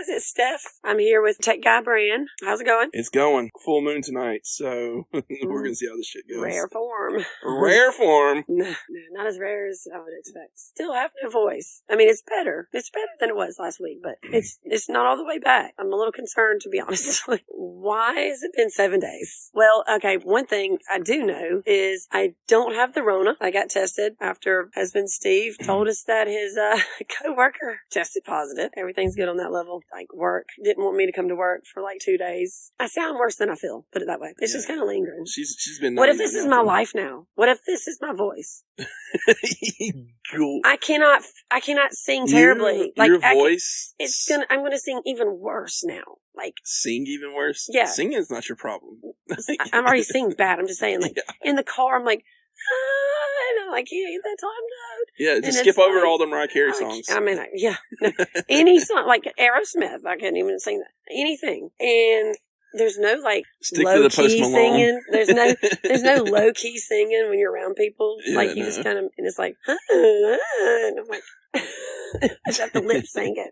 guys, it's Steph. I'm here with Tech Guy Bran. How's it going? It's going. Full moon tonight, so we're going to see how this shit goes. Rare form. Rare form. No, not as rare as I would expect. Still have no voice. I mean, it's better. It's better than it was last week, but it's not all the way back. I'm a little concerned, to be honest. Why has it been 7 days? Well, okay, one thing I do know is I don't have the Rona. I got tested after husband Steve told us that his co-worker tested positive. Everything's good on that level. Like, work didn't want me to come to work for like 2 days. I sound worse than I feel, put it that way. It's just kind of lingering. She's been. What if this is my life now? What if this is my voice? Cool. I cannot sing terribly. Your voice. I'm gonna sing even worse now. Like, sing even worse? Yeah. Singing is not your problem. I'm already singing bad. I'm just saying, like, in the car, I'm like, and I'm like, can't get that time note. Yeah, just skip over all the Mariah Carey songs. Any song, like Aerosmith, I couldn't even sing that. Anything. And there's no, like, low-key singing. There's no low-key singing when you're around people. Yeah, like, you just kind of, and it's like, and I'm like, I just have to lip sync it.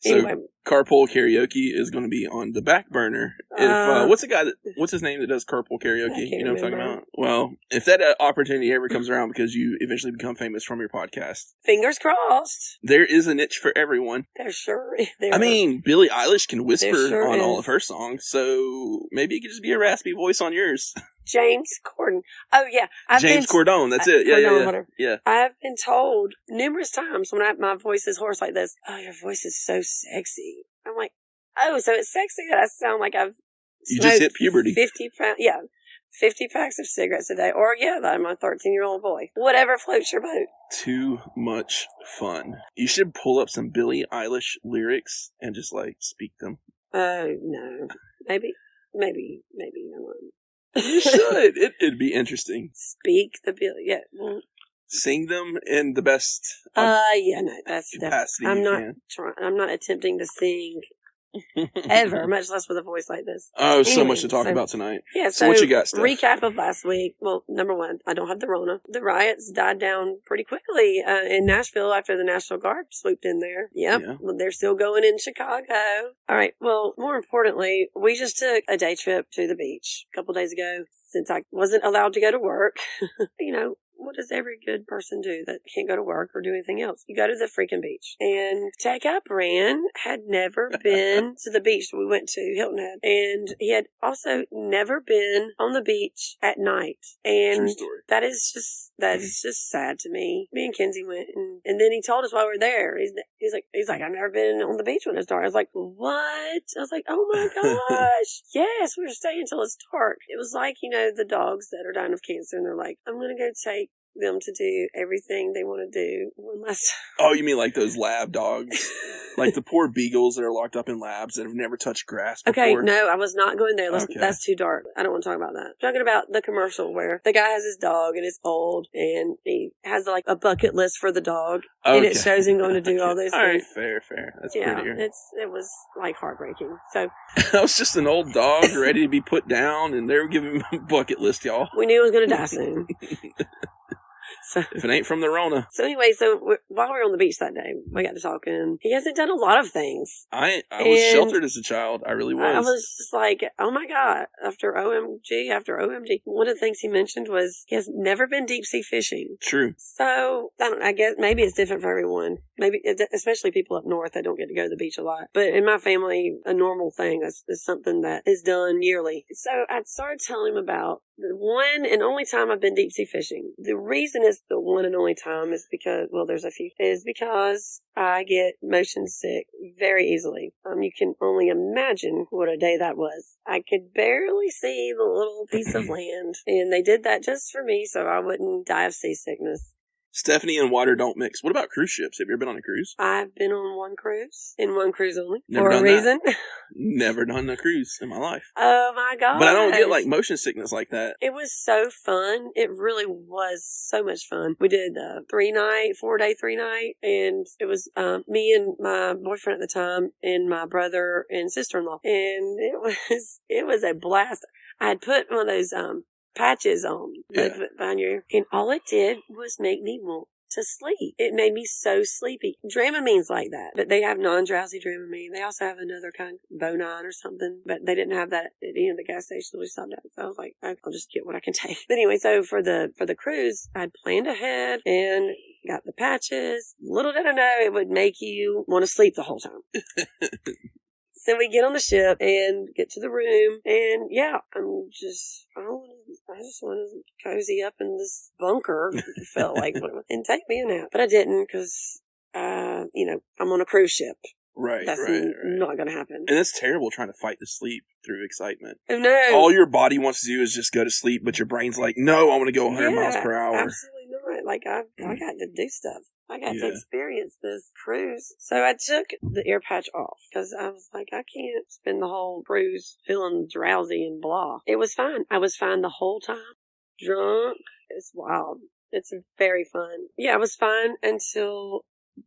So, anyway. Carpool karaoke is going to be on the back burner. If what's his name that does carpool karaoke? You know what I'm talking about? Well, if that opportunity ever comes around because you eventually become famous from your podcast, fingers crossed. There is a niche for everyone. There sure is. I mean, Billie Eilish can whisper on all of her songs, so maybe it could just be a raspy voice on yours. James Corden. Oh, yeah. James Corden, that's it. Yeah. I've been told numerous times when my voice is hoarse like this, oh, your voice is so sexy. I'm like, oh, so it's sexy that I sound like I've You just hit puberty. 50 packs of cigarettes a day. Or, that I'm a 13-year-old boy. Whatever floats your boat. Too much fun. You should pull up some Billie Eilish lyrics and just, like, speak them. Oh, no. Maybe no one. You should. It'd be interesting. Speak the Billie. Yeah. Sing them in the best. That's capacity. I'm not attempting to sing ever, much less with a voice like this. Oh, anyway, so much to talk about tonight. Yeah. So what you got, Steph? Recap of last week. Well, number one, I don't have the Rona. The riots died down pretty quickly in Nashville after the National Guard swooped in there. Yep. Yeah. Well, they're still going in Chicago. All right. Well, more importantly, we just took a day trip to the beach a couple days ago since I wasn't allowed to go to work. What does every good person do that can't go to work or do anything else? You go to the freaking beach. And Tech Guy Bran had never been to the beach we went to, Hilton Head. And he had also never been on the beach at night. And that is just sad to me. Me and Kenzie went, and then he told us while we were there, he's like, I've never been on the beach when it's dark. I was like, what? I was like, oh my gosh. Yes, we were staying until it's dark. It was like, the dogs that are dying of cancer, and they're like, I'm going to go take them to do everything they want to do one last time. Oh, you mean like those lab dogs? Like the poor beagles that are locked up in labs that have never touched grass before? Okay, no, I was not going there. That's too dark. I don't want to talk about that. I'm talking about the commercial where the guy has his dog and it's old and he has like a bucket list for the dog and it shows him going to do all those things. All right, fair. That's prettier. It was like heartbreaking. So that was just an old dog ready to be put down and they were giving him a bucket list, y'all. We knew he was going to die soon. So, if it ain't from the Rona. So anyway, while we were on the beach that day, we got to talking. He hasn't done a lot of things. I was sheltered as a child. I really was. I was just like, oh my God, after OMG. One of the things he mentioned was he has never been deep sea fishing. True. So, I guess maybe it's different for everyone. Maybe, especially people up north that don't get to go to the beach a lot. But in my family, a normal thing is something that is done yearly. So I started telling him about the one and only time I've been deep sea fishing. The reason is the one and only time is because, there's a few, is because I get motion sick very easily. You can only imagine what a day that was. I could barely see the little piece of land, and they did that just for me so I wouldn't die of seasickness. Stephanie and water don't mix. What about cruise ships? Have you ever been on a cruise? I've been on one cruise, and one cruise only, for a reason. Never done a cruise in my life. Oh my God. But I don't get like motion sickness like that. It was so fun. It really was so much fun. We did 4-day, 3-night, and it was me and my boyfriend at the time, and my brother and sister-in-law, and it was a blast. I had put one of those patches on behind your ear, and all it did was make me want to sleep. It made me so sleepy. Dramamine's like that, but they have non-drowsy Dramamine. They also have another kind, Bonine or something, but they didn't have that at any of the gas stations we stopped at. So I was like, I'll just get what I can take. But anyway, so for the cruise, I'd planned ahead and got the patches. Little did I know it would make you want to sleep the whole time. So we get on the ship and get to the room, and yeah, I just want to cozy up in this bunker. It felt like, and take me a nap, but I didn't because, I'm on a cruise ship. Right, That's not going to happen. And it's terrible trying to fight the sleep through excitement. Oh, no. All your body wants to do is just go to sleep, but your brain's like, no, I want to go 100 miles per hour. Absolutely not. Like, I got to do stuff. I got to experience this cruise. So I took the ear patch off because I was like, I can't spend the whole cruise feeling drowsy and blah. It was fine. I was fine the whole time. Drunk. It's wild. It's very fun. Yeah, I was fine until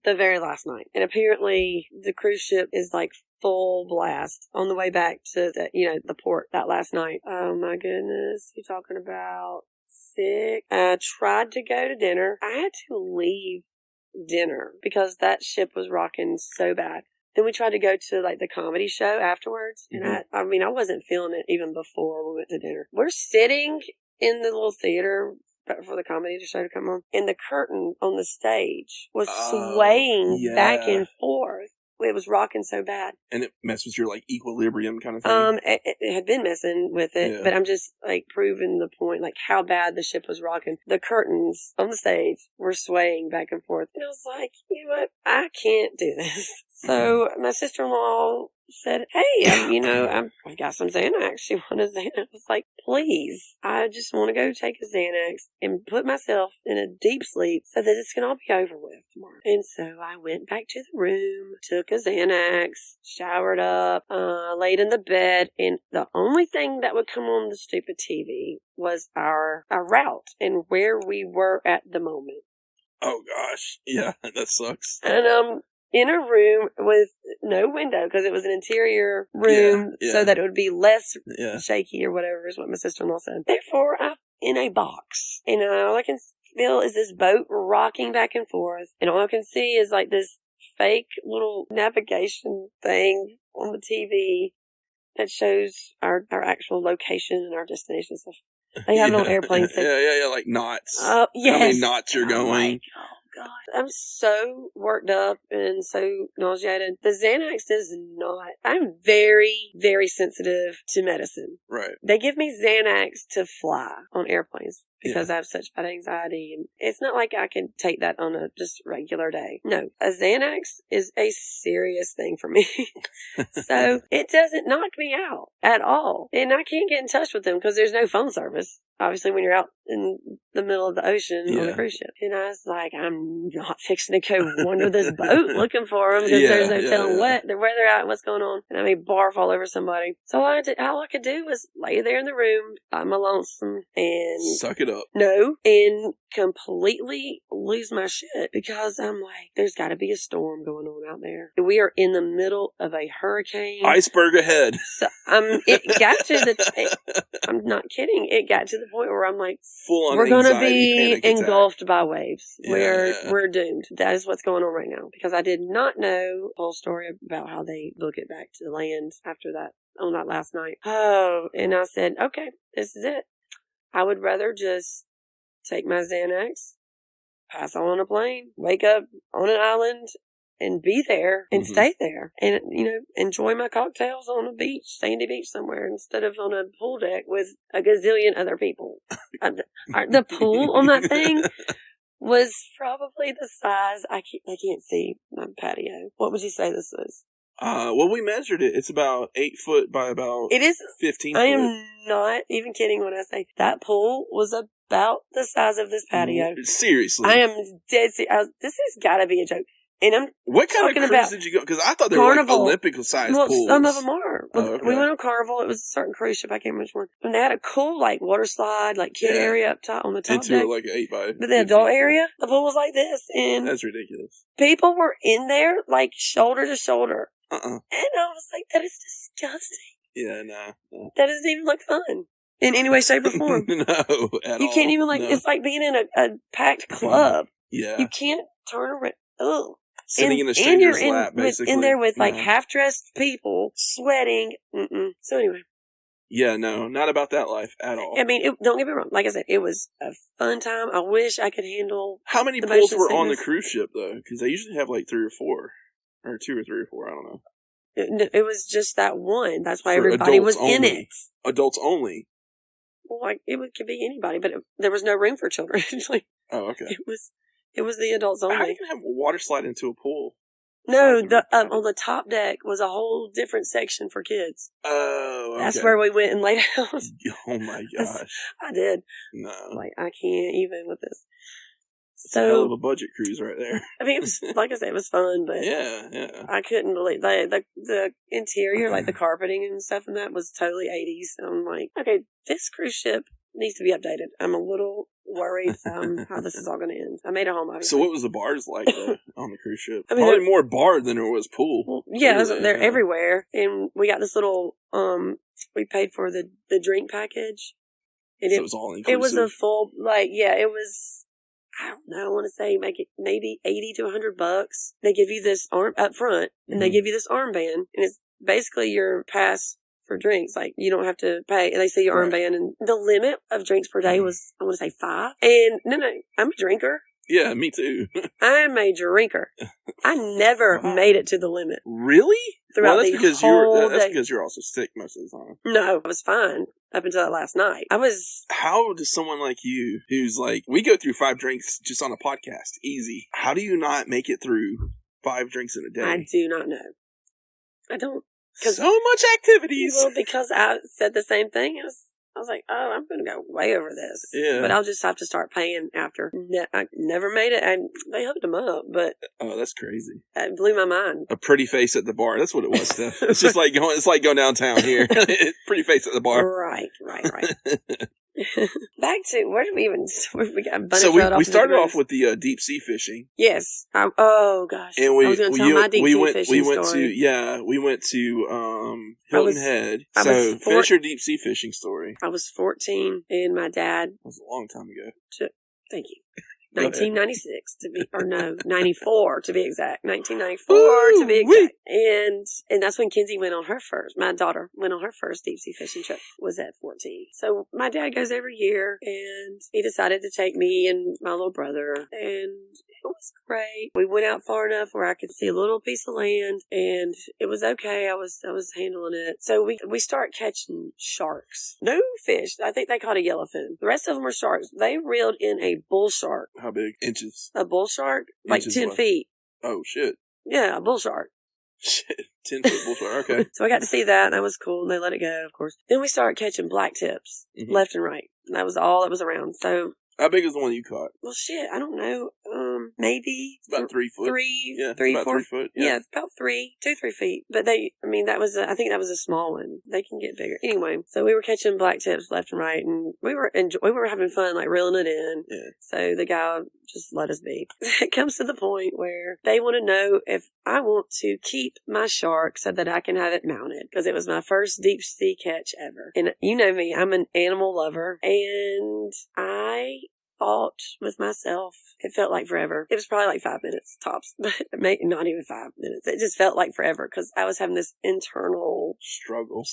the very last night. And apparently the cruise ship is like full blast on the way back to the port that last night. Oh my goodness. You're talking about sick. I tried to go to dinner. I had to leave dinner because that ship was rocking so bad. Then we tried to go to like the comedy show afterwards. And I wasn't feeling it even before we went to dinner. We're sitting in the little theater for the comedy show to come on, and the curtain on the stage was swaying back and forth. It was rocking so bad. And it messed with your like equilibrium kind of thing? It had been messing with it, but I'm just like proving the point, like how bad the ship was rocking. The curtains on the stage were swaying back and forth. And I was like, you know what? I can't do this. So my sister-in-law said, hey, I've got some Xanax. She wanted Xanax. I was like, please, I just want to go take a Xanax and put myself in a deep sleep so that this can all be over with tomorrow. And so I went back to the room, took a Xanax, showered up, laid in the bed, and the only thing that would come on the stupid TV was our route and where we were at the moment. Oh gosh. Yeah, that sucks. And in a room with no window because it was an interior room so that it would be less shaky or whatever is what my sister-in-law said. Therefore, I'm in a box and all I can feel is this boat rocking back and forth, and all I can see is like this fake little navigation thing on the TV that shows our actual location and our destination stuff. They have it on airplanes. Yeah, like knots. Yes. How many knots you're going. God. I'm so worked up and so nauseated. The Xanax does not. I'm very, very sensitive to medicine. Right. They give me Xanax to fly on airplanes because I have such bad anxiety. And it's not like I can take that on a just regular day. No, a Xanax is a serious thing for me. So it doesn't knock me out at all. And I can't get in touch with them because there's no phone service. Obviously, when you're out in the middle of the ocean on a cruise ship. And I was like, I'm not fixing to go under this boat looking for them because there's no telling where they're at and what's going on. And I may barf all over somebody. So all I could do was lay there in the room by my lonesome and suck it up. No, and completely lose my shit because I'm like, there's got to be a storm going on out there. We are in the middle of a hurricane. Iceberg ahead. So it got to I'm not kidding. It got to the point where I'm like, we're going to be engulfed by waves. We're doomed. That is what's going on right now because I did not know the whole story about how they book it back to the land after that on that last night. Oh, and I said, okay, this is it. I would rather just take my Xanax, pass on a plane, wake up on an island, and be there and stay there and, enjoy my cocktails on a beach, sandy beach somewhere instead of on a pool deck with a gazillion other people. The pool on that thing was probably the size, I can't see my patio. What would you say this is? Well, we measured it. It's about 8 foot by about 15 foot. I am not even kidding when I say that pool was about the size of this patio. Seriously. I am dead serious. This has got to be a joke. And what kind of cruise did you go? Because I thought they were like Olympic-sized pools. Some of them are. We went on Carnival. It was a certain cruise ship. I can't remember which one. And they had a cool, water slide, kid area up top on the top deck. Like 8 by 15. But the adult area, the pool was like this. And that's ridiculous. People were in there, shoulder to shoulder. And I was like, that is disgusting. Yeah, no. That doesn't even look fun. In any way, shape, or form. No, at all. You can't even, it's like being in a packed club. Yeah. You can't turn around. Oh. Sitting in a stranger's lap, basically. In there with like half-dressed people, sweating. So anyway. Yeah, no, not about that life at all. I mean, don't get me wrong. Like I said, it was a fun time. I wish I could handle. How many pools were on the cruise ship, though? Because they usually have like 3 or 4. Or 2 or 3 or 4, I don't know. It was just that one. That's why everybody was in it. Adults only. Well, like, it could be anybody, but there was no room for children. Like, oh, okay. It was the adults only. How are you going to have a water slide into a pool? No, on the top deck was a whole different section for kids. Oh, okay. That's where we went and laid out. Oh my gosh. I did. No. Like, I can't even with this. It's a hell of a budget cruise right there. I mean, it was, like I said, it was fun, but yeah. I couldn't believe the interior, like the carpeting and stuff and that was totally 80s. So I'm like, okay, this cruise ship needs to be updated. I'm a little worried how this is all going to end. I made a home out of it. So what was the bars like on the cruise ship? I mean, probably more bar than there was pool. Well, yeah, they're everywhere. And we got this little, we paid for the drink package. And so it was all inclusive? It was a full, it was, I don't know, I want to say maybe $80 to $100. They give you this arm up front, and they give you this armband, and it's basically your pass for drinks. Like, you don't have to pay. And they see your armband, and the limit of drinks per day was, I want to say 5. And no, I'm a drinker. Yeah, me too. I'm a drinker. I never made it to the limit. Really? Throughout that's the because whole that's day. because you're also sick most of the time. No, I was fine up until that last night. How does someone like you, who's like, we go through 5 drinks just on a podcast, easy. How do you not make it through 5 drinks in a day? I do not know. I don't. So much activities. Well, because I said the same thing. I was like, oh, I'm going to go way over this. Yeah. But I'll just have to start paying after. I never made it. They hooked them up, but. Oh, that's crazy. It blew my mind. A pretty face at the bar. That's what it was, Steph. It's just like going downtown here. Pretty face at the bar. Right. Back to, where did we even, we got So we started off with the deep sea fishing. Yes. Oh gosh. And I was going to tell my deep sea fishing story. We went to Hilton Head. So finish your deep sea fishing story. I was 14 and my dad. That was a long time ago. Thank you. 1996 94 to be exact. 1994 to be exact. And that's when Kinsey went on her first. My daughter went on her first deep sea fishing trip. Was at 14. So my dad goes every year, and he decided to take me and my little brother, and it was great. We went out far enough where I could see a little piece of land, and it was okay. I was handling it. So we start catching sharks. No fish. I think they caught a yellowfin. The rest of them were sharks. They reeled in a bull shark. How big? Inches? A bull shark? Like 10 feet. Oh, shit. Yeah, a bull shark. Shit. 10-foot bull shark. Okay. So I got to see that, and that was cool, and they let it go, of course. Then we started catching black tips, left and right. And that was all that was around. So. How big is the one you caught? Well, shit, I don't know. Maybe. About 3 foot. 4 3 foot. Yeah, about 2-3 feet. But I think that was a small one. They can get bigger. Anyway, so we were catching black tips left and right, and we were having fun, like reeling it in. Yeah. So the guy just let us be. It comes to the point where they want to know if I want to keep my shark so that I can have it mounted, because it was my first deep sea catch ever. And you know me, I'm an animal lover, and I fought with myself. It felt like forever. It was probably like 5 minutes tops, but maybe not even 5 minutes. It just felt like forever because I was having this internal struggle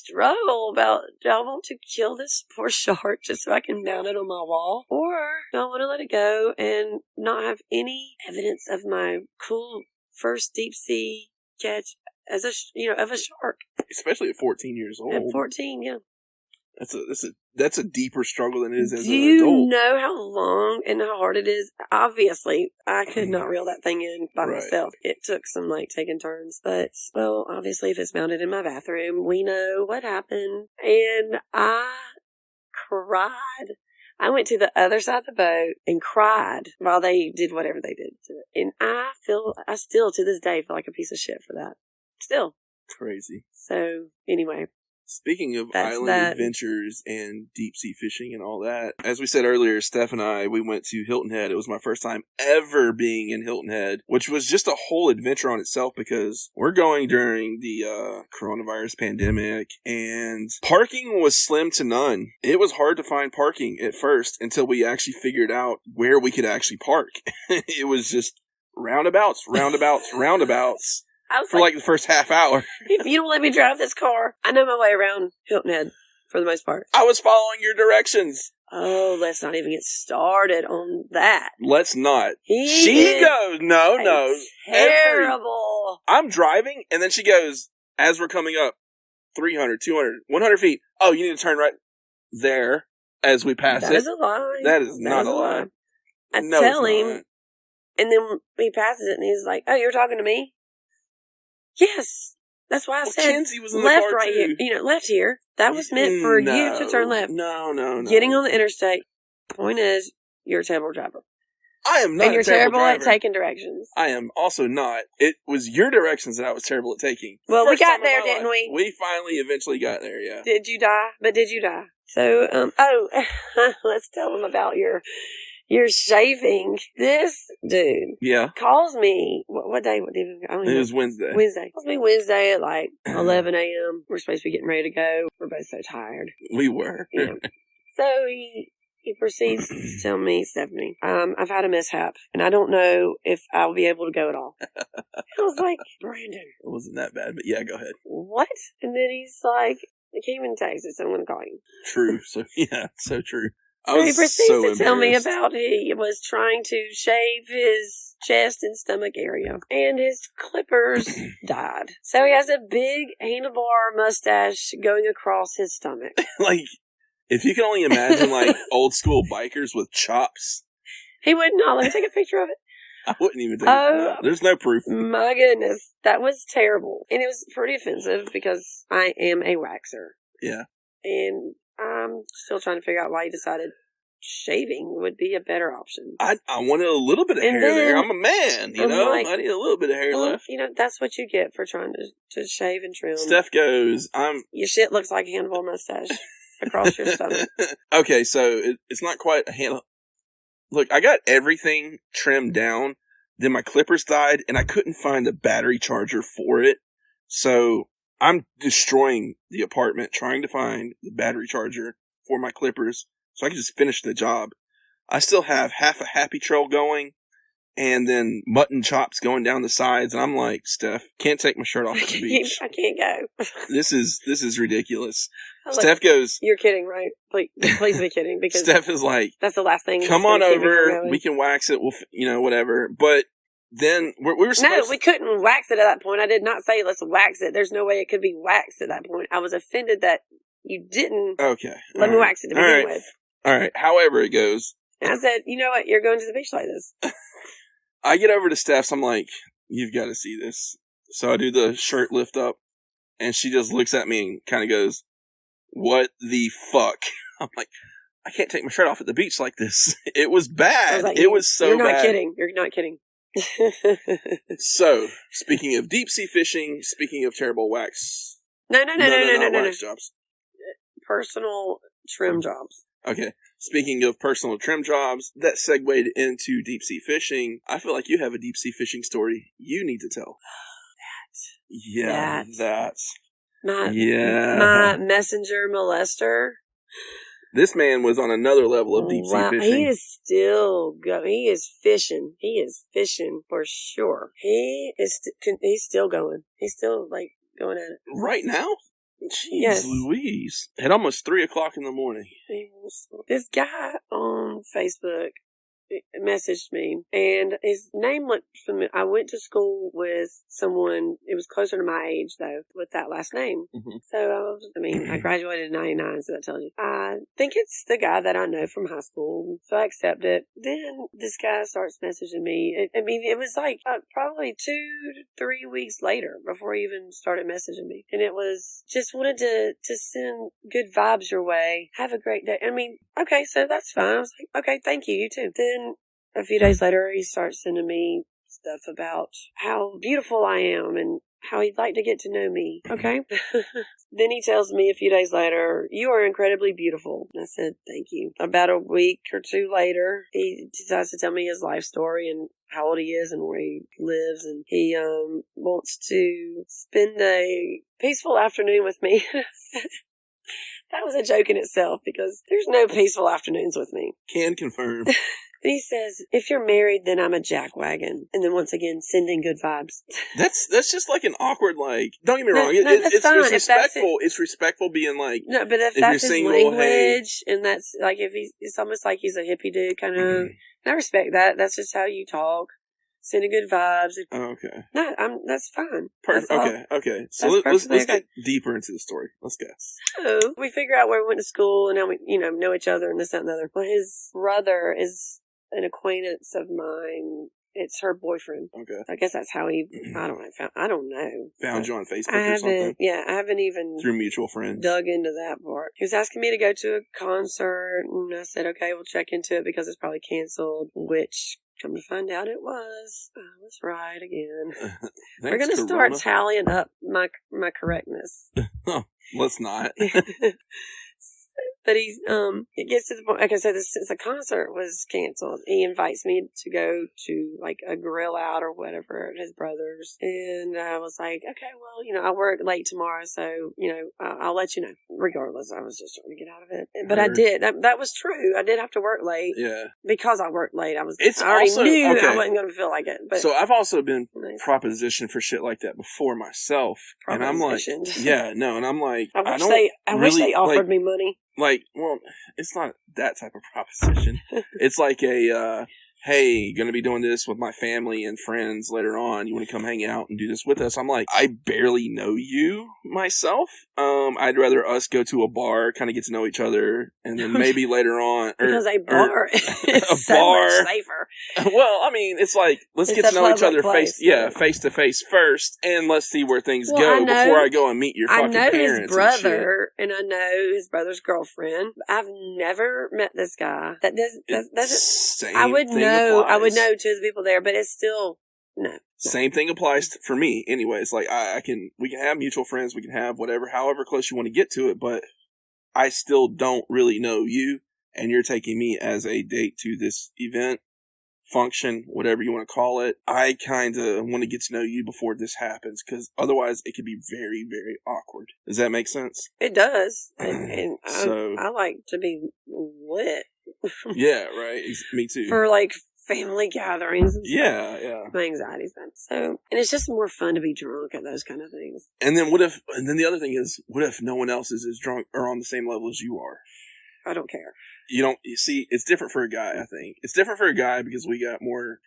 about, do I want to kill this poor shark just so I can mount it on my wall, or do I want to let it go and not have any evidence of my cool first deep sea catch as of a shark, especially at 14 years old. At 14, yeah. That's a deeper struggle than it is as an adult. Do you know how long and how hard it is? Obviously, I could not reel that thing in by myself. It took some taking turns. But, well, obviously if it's mounted in my bathroom, we know what happened. And I cried. I went to the other side of the boat and cried while they did whatever they did to it. And I still to this day feel like a piece of shit for that. Still. Crazy. So, anyway. Speaking of adventures and deep sea fishing and all that, as we said earlier, Steph and I, we went to Hilton Head. It was my first time ever being in Hilton Head, which was just a whole adventure on itself because we're going during the coronavirus pandemic and parking was slim to none. It was hard to find parking at first until we actually figured out where we could actually park. It was just roundabouts. For like the first half hour. If you don't let me drive this car, I know my way around Hilton Head for the most part. I was following your directions. Oh, let's not even get started on that. Let's not. She goes, no. Terrible. I'm driving, and then she goes, as we're coming up, 300, 200, 100 feet. Oh, you need to turn right there as we pass it. That is a lie. That is not a lie. I tell him, and then he passes it, and he's like, oh, you're talking to me? Yes, that's why I said Kenzie was in left the car right too. here. Left here. That was meant for you to turn left. No. Getting on the interstate. Point is, you're a terrible driver. I am not. And you're terrible at taking directions. I am also not. It was your directions that I was terrible at taking. Well, we got there, didn't we? We finally eventually got there, yeah. Did you die? But did you die? So, let's tell them about your shaving. This dude calls me. What day? It was Wednesday. Calls me Wednesday at like 11 a.m. We're supposed to be getting ready to go. We're both so tired. We were. So he proceeds to tell me, Stephanie, I've had a mishap, and I don't know if I'll be able to go at all. I was like, Brandon. It wasn't that bad, but yeah, go ahead. What? And then he's like, I came in Texas, so I'm going to call you. True. So, yeah, so true. So he proceeds to tell me about he was trying to shave his chest and stomach area, and his clippers died. So he has a big handlebar mustache going across his stomach. Like, if you can only imagine, like, old school bikers with chops. He would not. Let me take a picture of it. I wouldn't even think there's no proof. My goodness. That was terrible. And it was pretty offensive because I am a waxer. Yeah. And I'm still trying to figure out why he decided shaving would be a better option. I wanted a little bit of hair there. I'm a man, you know? Like, I need a little bit of hair left. You know, that's what you get for trying to shave and trim. Steph goes, your shit looks like a handlebar mustache across your stomach. Okay, so it's not quite a handle. Look, I got everything trimmed down. Then my clippers died, and I couldn't find a battery charger for it. So I'm destroying the apartment trying to find the battery charger for my clippers so I can just finish the job. I still have half a happy trail going and then mutton chops going down the sides. And I'm like, Steph, can't take my shirt off at the beach. I can't go. This is ridiculous. Steph goes, you're kidding, right? Please be kidding. Because Steph is like, that's the last thing. Come on over. We can wax it. We'll, whatever. But then we were supposed we couldn't wax it at that point. I did not say let's wax it. There's no way it could be waxed at that point. I was offended that you didn't let me wax it to begin with. All right. However it goes. And I said, you know what? You're going to the beach like this. I get over to Steph's. I'm like, you've got to see this. So I do the shirt lift up, and she just looks at me and kind of goes, what the fuck? I'm like, I can't take my shirt off at the beach like this. It was bad. It was so bad. You're not kidding. You're not kidding. So, speaking of deep sea fishing, speaking of terrible wax. No. Wax jobs. Personal trim jobs. Okay. Speaking of personal trim jobs, that segued into deep sea fishing. I feel like you have a deep sea fishing story you need to tell. My messenger molester. This man was on another level of deep sea fishing. He is still going. He is fishing. He is fishing for sure. He's still going. He's still going at it right now. Jeez Louise! At almost 3:00 in the morning. This guy on Facebook messaged me, and his name looked familiar. I went to school with someone, it was closer to my age, though, with that last name. Mm-hmm. So, I graduated in 99, so that tells you. I think it's the guy that I know from high school, so I accept it. Then this guy starts messaging me. It was probably 2 to 3 weeks later before he even started messaging me. And it was, just wanted to send good vibes your way. Have a great day. Okay, so that's fine. I was like, okay, thank you, you too. Then a few days later, he starts sending me stuff about how beautiful I am and how he'd like to get to know me. Okay. Then he tells me a few days later, you are incredibly beautiful. And I said, thank you. About a week or two later, he decides to tell me his life story and how old he is and where he lives. And he wants to spend a peaceful afternoon with me. That was a joke in itself because there's no peaceful afternoons with me. Can confirm. And he says, if you're married, then I'm a jackwagon. And then once again, sending good vibes. That's just like an awkward, like, don't get me wrong. It's respectful. It's respectful being like, no, but if that's his single, language, and that's like, if it's almost like he's a hippie dude kind of, and I respect that. That's just how you talk. Sending good vibes. Oh, okay. No, that's fine. Perfect. Okay. So let's get deeper into the story. Let's go. So we figure out where we went to school and how we, know each other and this, that, and the other. Well, his brother is an acquaintance of mine. It's her boyfriend. Okay. I guess that's how he, I don't know. Found you on Facebook or something? Yeah, I haven't even. Through mutual friends. Dug into that part. He was asking me to go to a concert, and I said, okay, we'll check into it because it's probably canceled, which, come to find out it was. I was right again. We're going to start tallying up my correctness. Let's not. But it gets to the point, like I said, since the concert was canceled, he invites me to go to, like, a grill out or whatever at his brother's. And I was like, okay, well, I work late tomorrow, so, I'll let you know. Regardless, I was just trying to get out of it. But I did. That was true. I did have to work late. Yeah. Because I worked late. I already knew I wasn't going to feel like it. But so I've also been propositioned for shit like that before myself. And I'm like, and I'm like, I wish they offered me money. Like, well, it's not that type of proposition. It's like a, hey, gonna be doing this with my family and friends later on. You want to come hang out and do this with us? I'm like, I barely know you myself. I'd rather us go to a bar, kind of get to know each other, and then maybe later on. Because a bar is so much safer. Well, I mean, it's like, let's get to know each other face to face first, and let's see where things go before I go and meet your fucking parents. I know his brother, and I know his brother's girlfriend. I've never met this guy. That doesn't. I would know to the people there, but it's still no. Same thing applies for me. Anyways, like we can have mutual friends, we can have however close you want to get to it, but I still don't really know you, and you're taking me as a date to this event, function, whatever you want to call it. I kind of want to get to know you before this happens, because otherwise it could be very, very awkward. Does that make sense? It does, and so I like to be lit. Yeah, right. Me too. For like family gatherings and stuff. Yeah. My anxiety's been so, and it's just more fun to be drunk at those kind of things. And then the other thing is, what if no one else is as drunk or on the same level as you are? I don't care. You see, it's different for a guy, I think. It's different for a guy because we got more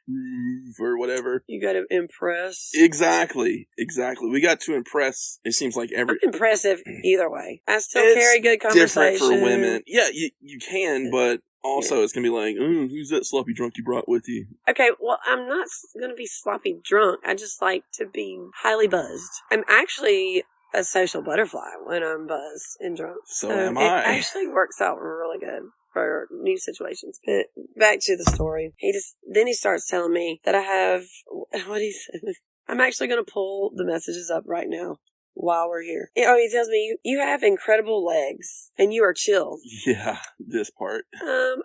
or whatever. You got to impress. Exactly. We got to impress, it seems like I'm impressive either way. I still carry good conversation. It's different for women. Yeah, you can, but also it's going to be like, who's that sloppy drunk you brought with you? Okay, well, I'm not going to be sloppy drunk. I just like to be highly buzzed. I'm actually a social butterfly when I'm buzzed and drunk. So am I. It actually works out really good for new situations. But back to the story. Then he starts telling me that I have, what he said, I'm actually going to pull the messages up right now while we're here. He tells me, you have incredible legs and you are chill. Yeah, this part.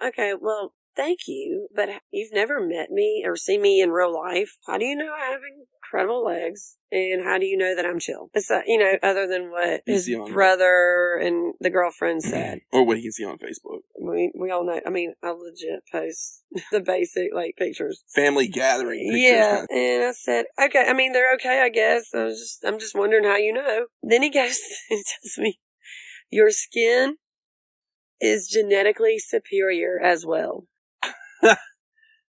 Okay, well, thank you, but you've never met me or seen me in real life. How do you know I have incredible legs? And how do you know that I'm chill? It's other than what his brother and the girlfriend said. Or what he can see on Facebook. We all know. I mean, I legit post the basic, like, pictures. Family gathering pictures. Yeah. And I said, okay, I mean, they're okay, I guess. I'm just wondering how you know. Then he goes and tells me, your skin is genetically superior as well.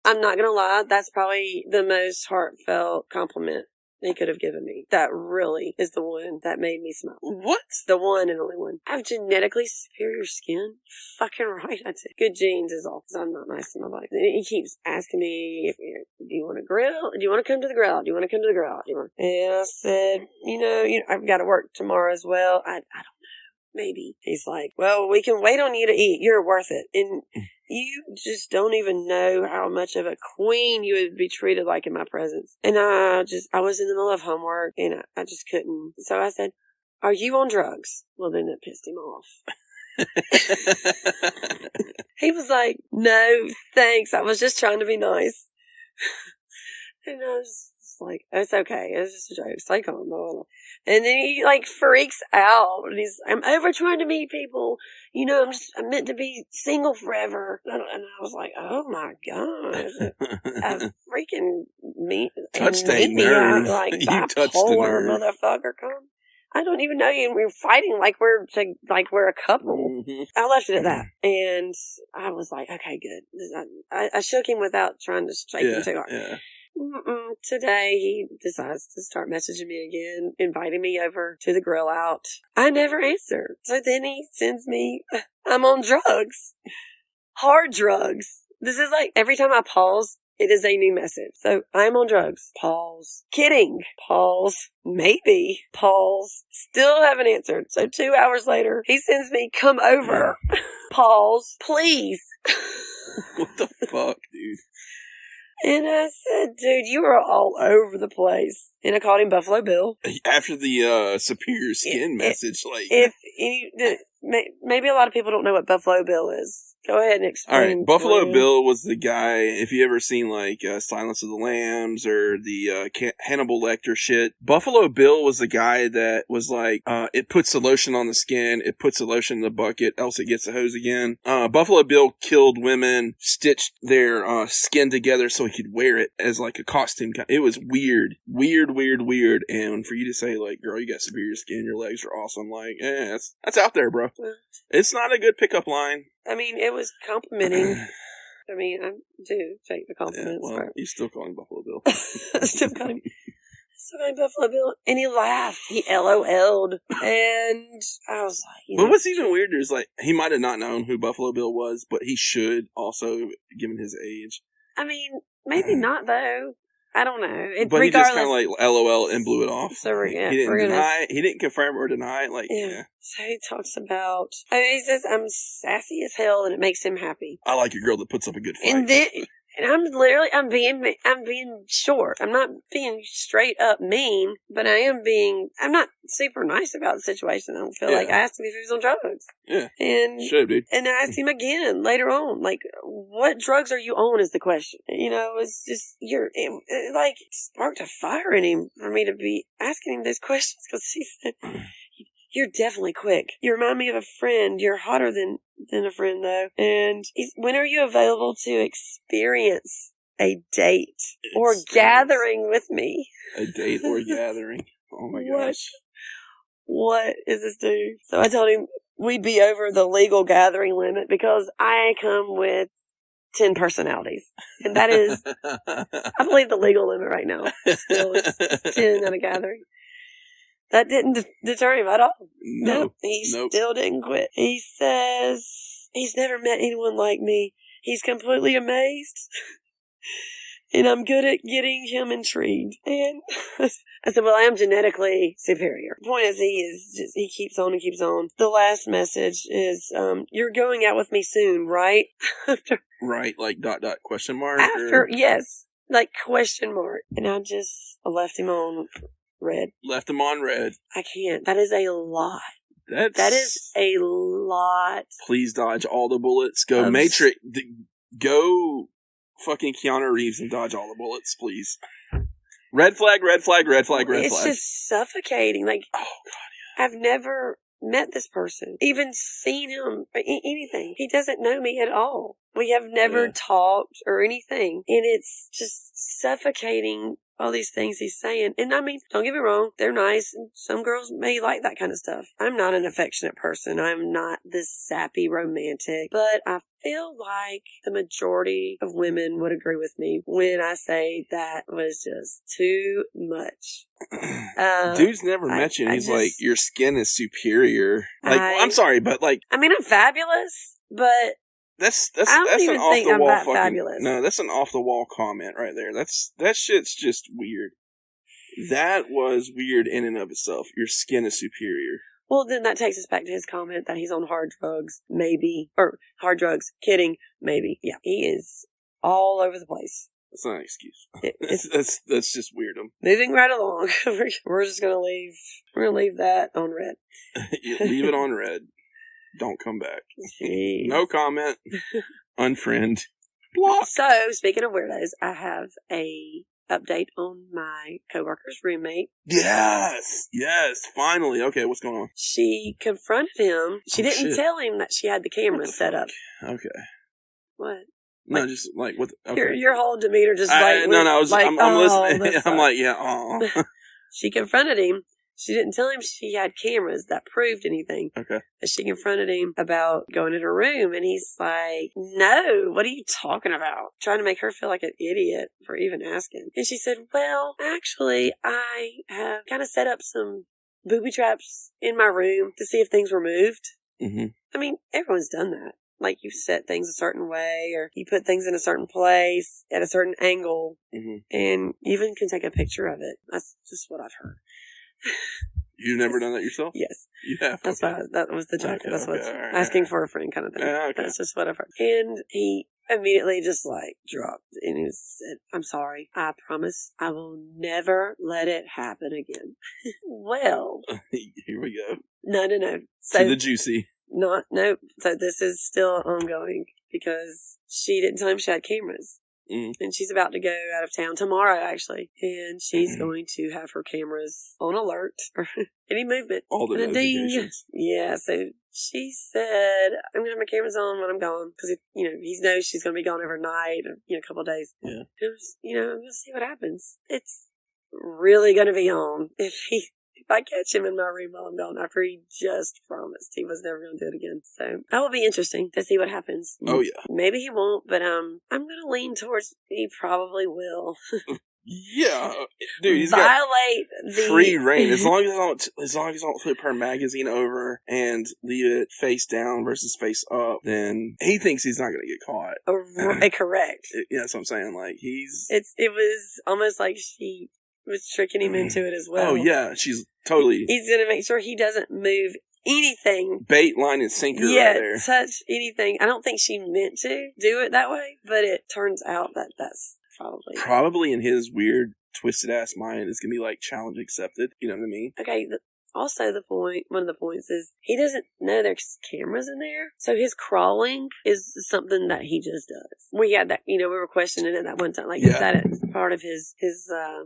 I'm not going to lie. That's probably the most heartfelt compliment he could have given me. That really is the one that made me smile. What? The one and only one. I have genetically superior skin. Fucking right. I did. Good genes is all, because I'm not nice to my body. He keeps asking me, do you want to grill? Do you want to come to the grill? Do you want to come to the grill? And I said, I've got to work tomorrow as well. I don't know. Maybe. He's like, well, we can wait on you to eat. You're worth it. And you just don't even know how much of a queen you would be treated like in my presence. And I was in the middle of homework, and I just couldn't. So I said, are you on drugs? Well, then it pissed him off. He was like, no, thanks. I was just trying to be nice. And I was like, it's okay. It's just a joke. Stay calm. Blah, blah, blah. And then he like freaks out. And I'm over trying to meet people. You know, I'm meant to be single forever. And I was like, oh my gosh. A freaking touched a nerve. Like bipolar motherfucker come. I don't even know you. We're fighting like we're a couple. Mm-hmm. I left it at that, and I was like, okay, good. I shook him without trying to shake him too hard. Yeah. Today he decides to start messaging me again, inviting me over to the grill out. I never answer, so then he sends me, I'm on drugs, hard drugs. This is like every time I pause, it is a new message. So, I'm on drugs. Pause. Kidding. Pause. Maybe. Pause. Still haven't answered. So 2 hours later, he sends me, come over. Pause. Please. What the fuck, dude? And I said, dude, you are all over the place. And I called him Buffalo Bill. After the superior skin message, like... Maybe a lot of people don't know what Buffalo Bill is. Go ahead and explain. All right, Buffalo Bill was the guy, if you ever seen, like, Silence of the Lambs or the Hannibal Lecter shit, Buffalo Bill was the guy that was like, it puts the lotion on the skin, it puts the lotion in the bucket, else it gets the hose again. Buffalo Bill killed women, stitched their skin together so he could wear it as, like, a costume. It was weird. Weird. And for you to say, like, girl, you got superior skin, your legs are awesome, like, that's out there, bro. It's not a good pickup line. I mean, it was complimenting. I mean, I do take the compliments. Yeah, well, you still calling Buffalo Bill. Still calling Buffalo Bill. And he laughed. He LOL'd. And I was like... But what's even weirder is, like, he might have not known who Buffalo Bill was, but he should also, given his age. I mean, maybe not, though. I don't know. But he just kind of like LOL and blew it off. So he didn't confirm or deny it. Like, yeah. So he talks about. I mean, he says I'm sassy as hell, and it makes him happy. I like a girl that puts up a good fight. And I'm being short. I'm not being straight up mean, but I'm not super nice about the situation. I don't feel like I asked him if he was on drugs. Yeah. And should be. And I asked him again later on, like, what drugs are you on is the question. You know, it's just, it like sparked a fire in him for me to be asking him those questions, because he said, you're definitely quick. You remind me of a friend. You're hotter than a friend, though. And when are you available to experience a date or gathering with me? A date or gathering? Oh my gosh. What is this dude? So I told him we'd be over the legal gathering limit because I come with 10 personalities. And that is, I believe, the legal limit right now. Still, it's 10 at a gathering. That didn't deter him at all. No. He still didn't quit. He says he's never met anyone like me. He's completely amazed. And I'm good at getting him intrigued. And I said, well, I am genetically superior. The point is, he keeps on and keeps on. The last message is, you're going out with me soon, right? Right, like ... question mark? Yes, like question mark. And I left him on red. Left him on red. I can't. That is a lot. That is a lot. Please dodge all the bullets. Go Matrix. Go fucking Keanu Reeves and dodge all the bullets, please. Red flag. It's just suffocating. Like, oh God, yeah. I've never met this person, even seen him, anything. He doesn't know me at all. We have never talked or anything. And it's just suffocating, all these things he's saying. And I mean, don't get me wrong, they're nice, and some girls may like that kind of stuff. I'm not an affectionate person. I'm not this sappy romantic. But I feel like the majority of women would agree with me when I say that was just too much. Dude's never met you, and he's like, your skin is superior. Like, I'm sorry, but like... I mean, I'm fabulous, but... That's an off the wall fucking fabulous. No, that's an off the wall comment right there. That shit's just weird. That was weird in and of itself. Your skin is superior. Well, then that takes us back to his comment that he's on hard drugs, maybe. Or hard drugs. Kidding. Maybe. Yeah. He is all over the place. That's not an excuse. That's just weird. Moving right along. We're just going to leave. We're going to leave that on red. Leave it on red. Don't come back. Jeez. No comment. Unfriend. Block. So, speaking of weirdos, I have a update on my coworker's roommate. Yes, finally. Okay, what's going on? She confronted him. She didn't tell him that she had the cameras set up. Okay. What? No, just like what? Okay. Your whole demeanor just I'm listening. I'm like, yeah. Aw. She confronted him. She didn't tell him she had cameras that proved anything. Okay. But she confronted him about going in her room, and he's like, no, what are you talking about? Trying to make her feel like an idiot for even asking. And she said, well, actually, I have kind of set up some booby traps in my room to see if things were moved. Mm-hmm. I mean, everyone's done that. Like, you set things a certain way, or you put things in a certain place at a certain angle, mm-hmm. and you even can take a picture of it. That's just what I've heard. You've never done that yourself? Yes. You have? That's okay. that was the joke. Okay, that's what's right, asking for a friend kind of thing. Okay. That's just what I've heard. And he immediately just like dropped and he said, I'm sorry. I promise I will never let it happen again. Well. Here we go. No. So, to the juicy. No. So this is still ongoing because she didn't tell him she had cameras. Mm. And she's about to go out of town tomorrow, actually. And she's going to have her cameras on alert for any movement. All the notifications. Yeah, so she said, I'm going to have my cameras on when I'm gone. Because, he knows she's going to be gone overnight or, a couple of days. Yeah. I'm going to see what happens. It's really going to be on if I catch him in my room while I'm gone, after he just promised he was never going to do it again. So that will be interesting to see what happens. Oh, yeah. Maybe he won't, but I'm going to lean towards he probably will. Yeah. Dude, he's violate got the free reign. As long as you don't flip her magazine over and leave it face down versus face up, then he thinks he's not going to get caught. Correct. Yeah, that's what I'm saying. Like, it was almost like she was tricking him into it as well. Oh, yeah. She's totally... He's going to make sure he doesn't move anything. Bait, line, and sinker right there. Touch anything. I don't think she meant to do it that way, but it turns out that that's probably... Probably in his weird, twisted-ass mind, it's going to be like, challenge accepted. You know what I mean? Okay, also one of the points is he doesn't know there's cameras in there. So his crawling is something that he just does. We had that, we were questioning it that one time. Like, is that a part of his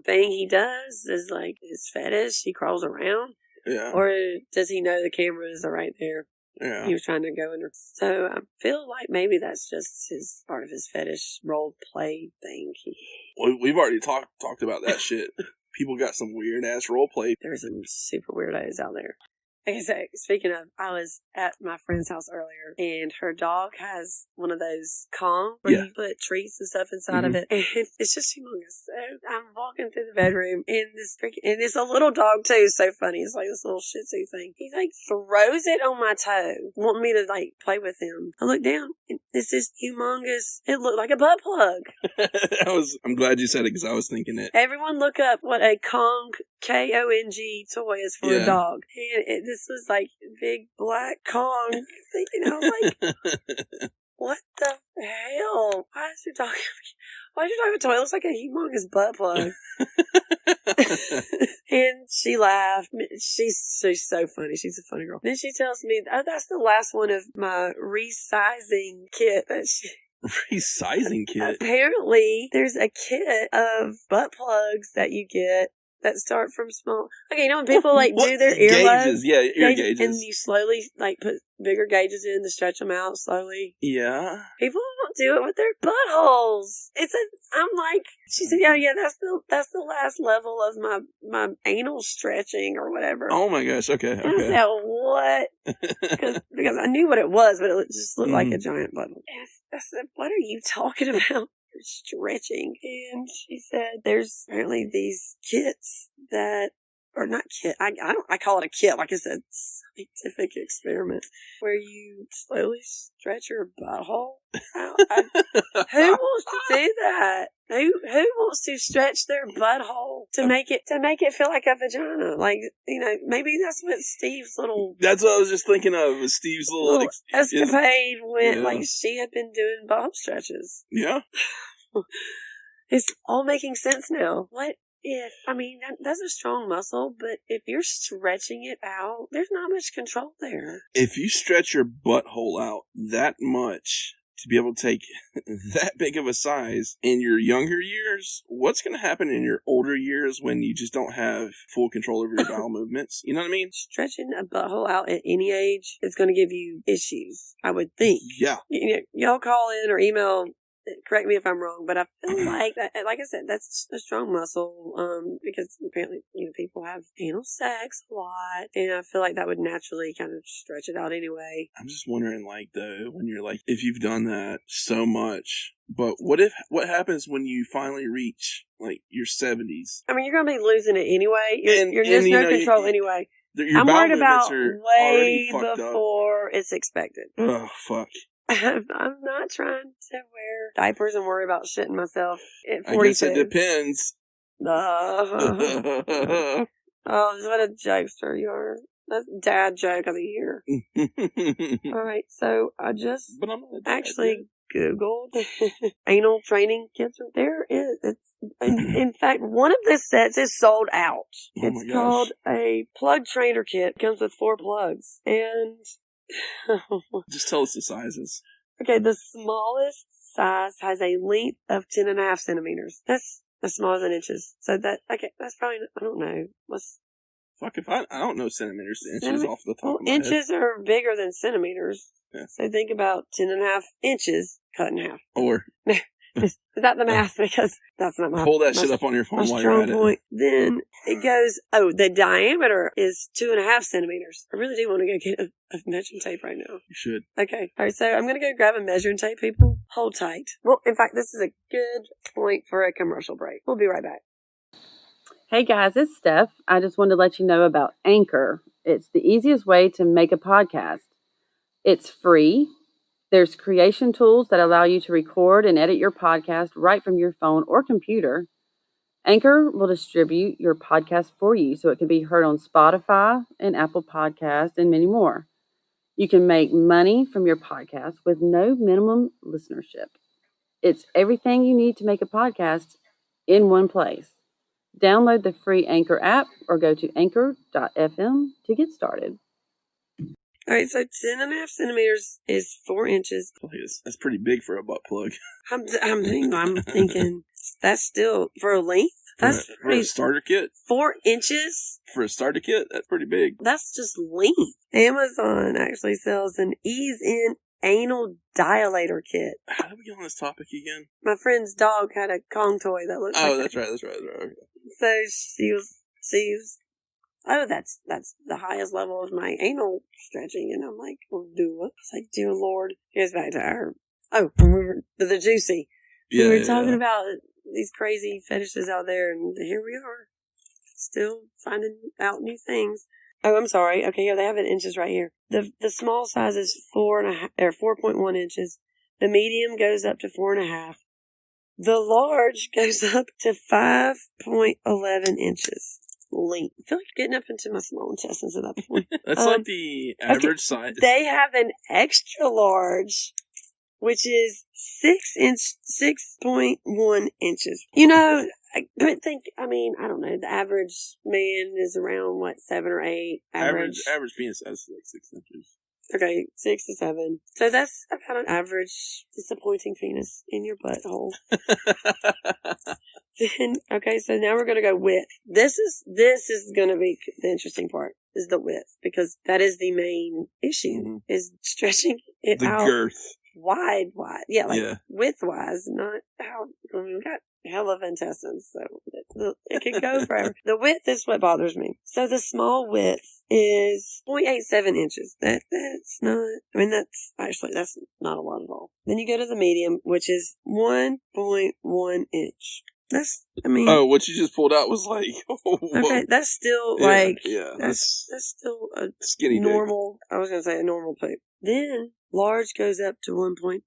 thing he does? Is like his fetish? He crawls around? Yeah. Or does he know the cameras are right there? Yeah. He was trying to go in there. So I feel like maybe that's just his part of his fetish role play thing. We've already talked about that shit. People got some weird ass role play. There's some super weirdos out there. Like I say, speaking of, I was at my friend's house earlier, and her dog has one of those Kong where you put treats and stuff inside of it, and it's just humongous. So I'm walking through the bedroom, and and it's a little dog too. It's so funny. It's like this little Shih Tzu thing. He like throws it on my toe, wanting me to like play with him. I look down, and it's this humongous. It looked like a butt plug. I'm glad you said it because I was thinking it. Everyone look up what a Kong Kong toy is for a dog, and this was like big black Kong. I was like, what the hell? Why is your dog have a toy? It looks like a humongous butt plug. And she laughed. She's so funny. She's a funny girl. Then she tells me, oh, that's the last one of my resizing kit that she... Resizing kit? Apparently, there's a kit of butt plugs that you get that start from small. Okay, when people like do their earlobes, gauges, ear gauges, and you slowly like put bigger gauges in to stretch them out slowly. Yeah, people don't do it with their buttholes. I'm like, she said, yeah, that's the last level of my anal stretching or whatever. Oh my gosh, okay. And I said, what? because I knew what it was, but it just looked like a giant butthole. I said, what are you talking about? Stretching. And she said there's apparently these kits that or not kit I call it a kit, like it's a scientific experiment where you slowly stretch your butthole. Who wants to do that? Who wants to stretch their butthole to make it feel like a vagina. Like, maybe that's what Steve's little... That's what I was just thinking of, was Steve's little escapade went, like she had been doing bottom stretches. Yeah. It's all making sense now. What if, that's a strong muscle, but if you're stretching it out, there's not much control there. If you stretch your butthole out that much to be able to take that big of a size in your younger years, what's going to happen in your older years when you just don't have full control over your bowel movements? You know what I mean? Stretching a butthole out at any age is going to give you issues, I would think. Yeah. Y'all call in or email. Correct me if I'm wrong, but I feel like that, like I said, that's a strong muscle, because apparently, people have anal sex a lot, and I feel like that would naturally kind of stretch it out anyway. I'm just wondering, though, when you're if you've done that so much, but what happens when you finally reach, your 70s? You're going to be losing it anyway. You're just no control anyway. I'm worried about way before it's expected. Oh, fuck. I'm not trying to wear diapers and worry about shitting myself at 42. I guess it depends. Oh, what a jokester you are. That's dad joke of the year. All right, so I just actually Googled anal training kits. There is. In fact, one of the sets is sold out. It's called a plug trainer kit. It comes with 4 plugs. And... just tell us the sizes. Okay, the smallest size has a length of 10.5 centimeters. That's smaller than inches. So that's probably, I don't know. Fuck if I don't know centimeters to inches off the top of my inches head. Are bigger than centimeters. Yeah. So think about 10.5 inches cut in half. Or... Is that the math? Because that's not my... Pull that shit up on your phone while you're at it. Then it goes... Oh, the diameter is 2.5 centimeters. I really do want to go get a measuring tape right now. You should. Okay. All right, so I'm going to go grab a measuring tape, people. Hold tight. Well, in fact, this is a good point for a commercial break. We'll be right back. Hey guys, it's Steph. I just wanted to let you know about Anchor. It's the easiest way to make a podcast. It's free. There's creation tools that allow you to record and edit your podcast right from your phone or computer. Anchor will distribute your podcast for you so it can be heard on Spotify and Apple Podcasts and many more. You can make money from your podcast with no minimum listenership. It's everything you need to make a podcast in one place. Download the free Anchor app or go to anchor.fm to get started. All right, so 10.5 centimeters is 4 inches. That's pretty big for a butt plug. I'm thinking that's still for a length. That's for a starter kit. 4 inches for a starter kit. That's pretty big. That's just length. Amazon actually sells an Ease In Anal Dilator Kit. How did we get on this topic again? My friend's dog had a Kong toy that looked. Oh, that's right. Okay. So she was. Oh, that's the highest level of my anal stretching. And I'm like, well, do what? It's like, dear Lord. Here's back to her. Oh, the juicy. Yeah, we were talking about these crazy fetishes out there, and here we are. Still finding out new things. Oh, I'm sorry. Okay, yeah, they have it in inches right here. The small size is 4.1 inches. The medium goes up to 4.5. The large goes up to 5.11 inches. Length. I feel like getting up into my small intestines at that point. That's like the average size. They have an extra large, which is 6.1 inches. I don't know. The average man is around 7 or 8. Average penis size is 6 inches. Okay, 6 to 7. So that's about an average disappointing penis in your butthole. Okay, so now we're going to go width. This is going to be the interesting part, is the width, because that is the main issue, is stretching it out. The girth. Wide. Yeah, width-wise, not how, we've got hell of intestines, so it can go forever. The width is what bothers me. So the small width is 0.87 inches. That's not, that's not a lot at all. Then you go to the medium, which is 1.1 inch. what you just pulled out was okay, that's still that's still a skinny normal, dick. I was going to say a normal poop. Then large goes up to 1.26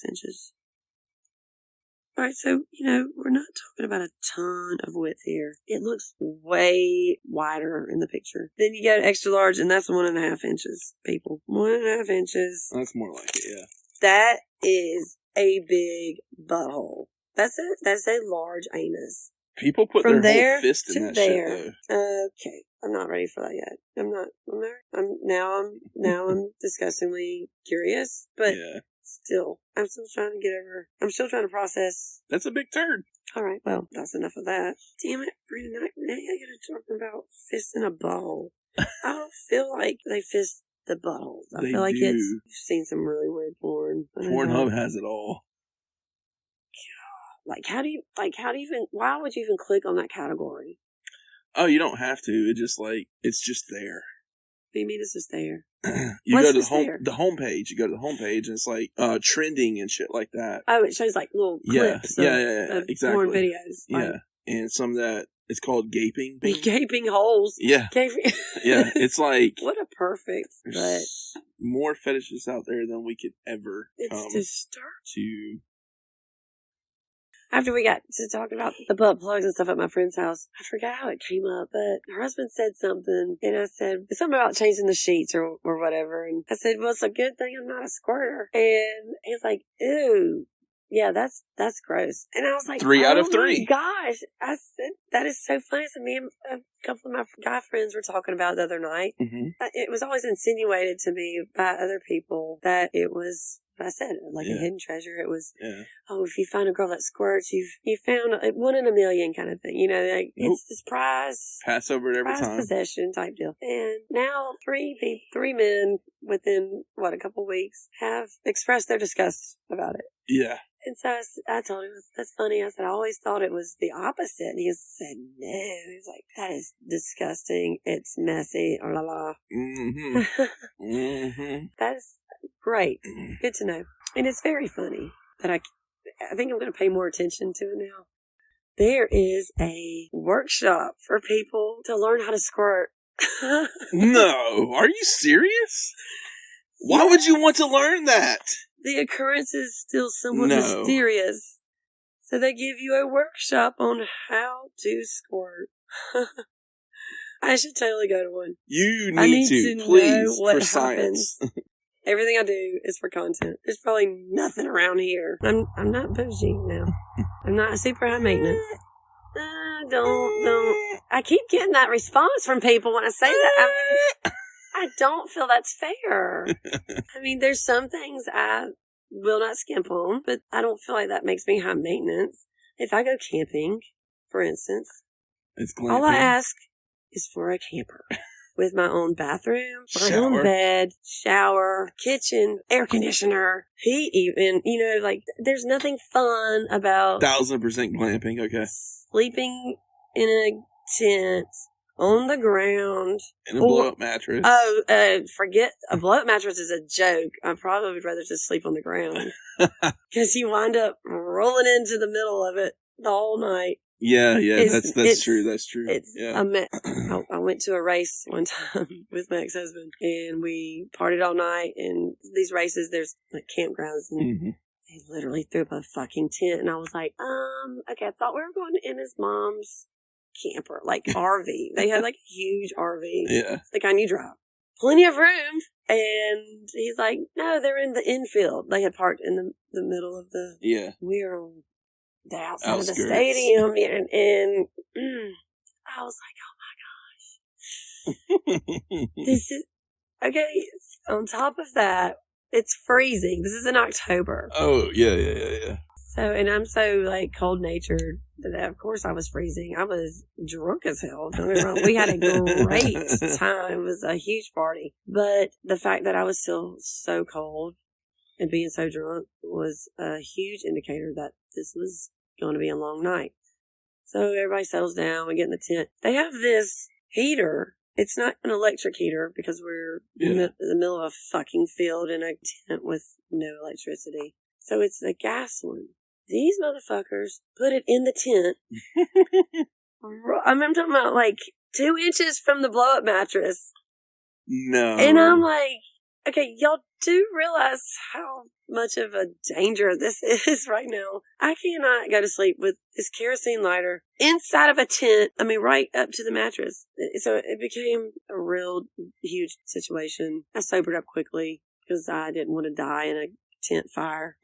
inches. All right, so, we're not talking about a ton of width here. It looks way wider in the picture. Then you go to extra large, and that's 1.5 inches, people. 1.5 inches. That's more like it, yeah. That is a big butthole. That's a large anus. People put From their whole fist in to that there. shit, though. Okay, I'm not ready for that yet. I'm there. I'm disgustingly curious, but I'm still trying to get over. I'm still trying to process. That's a big turd. All right, well, that's enough of that. Damn it, Brandon, now I gotta talk about fisting a butthole. I don't feel like they fist the buttholes. I feel like you've seen some really weird porn. Pornhub has it all. Why would you even click on that category? Oh, you don't have to. It's just there. What do you mean it's just there? You go to the homepage. You go to the homepage, and it's like trending and shit like that. Oh, it shows like little clips of exactly. porn videos. Yeah, and some of that, it's called gaping. Gaping holes. Yeah. Yeah, it's like... What a perfect... But more fetishes out there than we could ever come to start to... After we got to talk about the butt plugs and stuff at my friend's house, I forgot how it came up, but her husband said something, and I said, something about changing the sheets or whatever, and I said, well, it's a good thing I'm not a squirter, and he's like, ew, yeah, that's gross, and I was like, 3 out of 3. Oh my gosh, I said, that is so funny, so me and a couple of my guy friends were talking about it the other night. Mm-hmm. It was always insinuated to me by other people that it was, I said, like a hidden treasure. It was, if you find a girl that squirts, you found a 1 in a million kind of thing. It's this prize. Pass over it every time. Possession type deal. And now 3 men within, a couple weeks have expressed their disgust about it. Yeah. And so I told him, that's funny. I said, I always thought it was the opposite. And he said, no. He's like, that is disgusting. It's messy. Or la la. Mm-hmm. Mm-hmm. That's great. Good to know. And it's very funny that I think I'm going to pay more attention to it now. There is a workshop for people to learn how to squirt. No. Are you serious? Why would you want to learn that? The occurrence is still somewhat mysterious. So they give you a workshop on how to squirt. I should totally go to one. You need to please, know what for happens. Science. Everything I do is for content. There's probably nothing around here. I'm not bougie now. I'm not super high maintenance. Don't. I keep getting that response from people when I say that. I don't feel that's fair. I mean, there's some things I will not skimp on, but I don't feel like that makes me high maintenance. If I go camping, for instance, all I ask is for a camper with my own bathroom, my own bed, shower, kitchen, air conditioner, heat even, there's nothing fun about 1000% glamping, okay. Sleeping in a tent on the ground. In a blow-up mattress. Forget, a blow-up mattress is a joke. I probably would rather just sleep on the ground. Because you wind up rolling into the middle of it the whole night. Yeah, that's true. That's true. I went to a race one time with my ex-husband, and we partied all night, and these races, there's like campgrounds, and they literally threw up a fucking tent, and I was like, okay, I thought we were going in his mom's camper, like RV. They had like a huge RV. Yeah. The kind you drive. Plenty of room. And he's like, no, they're in the infield. They had parked in the middle of the... Yeah. We were on the outside of the stadium. And I was like, oh my gosh. This is... Okay, on top of that, it's freezing. This is in October. Oh, yeah. So, and I'm so, cold-natured that, of course, I was freezing. I was drunk as hell. Don't get me wrong. We had a great time. It was a huge party. But the fact that I was still so cold and being so drunk was a huge indicator that this was going to be a long night. So everybody settles down. We get in the tent. They have this heater. It's not an electric heater because we're in the middle of a fucking field in a tent with no electricity. So it's the gas one. These motherfuckers put it in the tent. I'm talking about 2 inches from the blow-up mattress. No. And I'm like, okay, y'all do realize how much of a danger this is right now. I cannot go to sleep with this kerosene lighter inside of a tent. I mean, right up to the mattress. So it became a real huge situation. I sobered up quickly because I didn't want to die in a tent fire